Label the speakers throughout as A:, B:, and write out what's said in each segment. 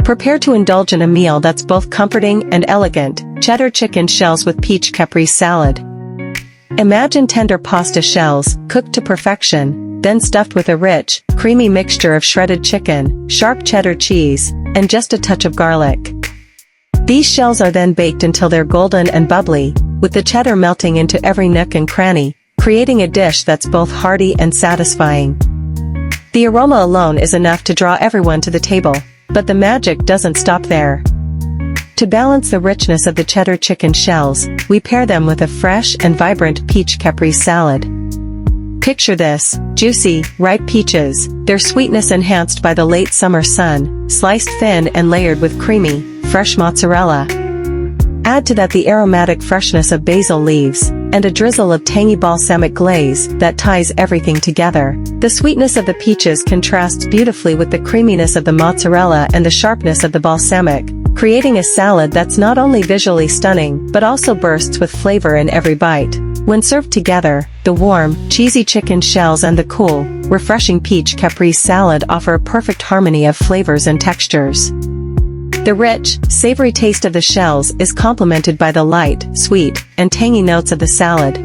A: Prepare to indulge in a meal that's both comforting and elegant: cheddar chicken shells with peach caprese salad. Imagine tender pasta shells, cooked to perfection, then stuffed with a rich, creamy mixture of shredded chicken, sharp cheddar cheese, and just a touch of garlic. These shells are then baked until they're golden and bubbly, with the cheddar melting into every nook and cranny, creating a dish that's both hearty and satisfying. The aroma alone is enough to draw everyone to the table, but the magic doesn't stop there. To balance the richness of the cheddar chicken shells, we pair them with a fresh and vibrant peach caprese salad. Picture this: juicy, ripe peaches, their sweetness enhanced by the late summer sun, sliced thin and layered with creamy, fresh mozzarella. Add to that the aromatic freshness of basil leaves, and a drizzle of tangy balsamic glaze that ties everything together. The sweetness of the peaches contrasts beautifully with the creaminess of the mozzarella and the sharpness of the balsamic, creating a salad that's not only visually stunning but also bursts with flavor in every bite. When served together, the warm, cheesy chicken shells and the cool, refreshing peach caprese salad offer a perfect harmony of flavors and textures. The rich, savory taste of the shells is complemented by the light, sweet, and tangy notes of the salad.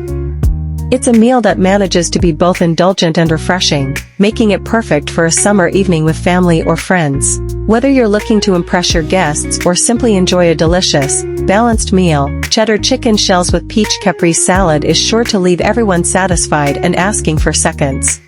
A: It's a meal that manages to be both indulgent and refreshing, making it perfect for a summer evening with family or friends. Whether you're looking to impress your guests or simply enjoy a delicious, balanced meal, cheddar chicken shells with peach caprese salad is sure to leave everyone satisfied and asking for seconds.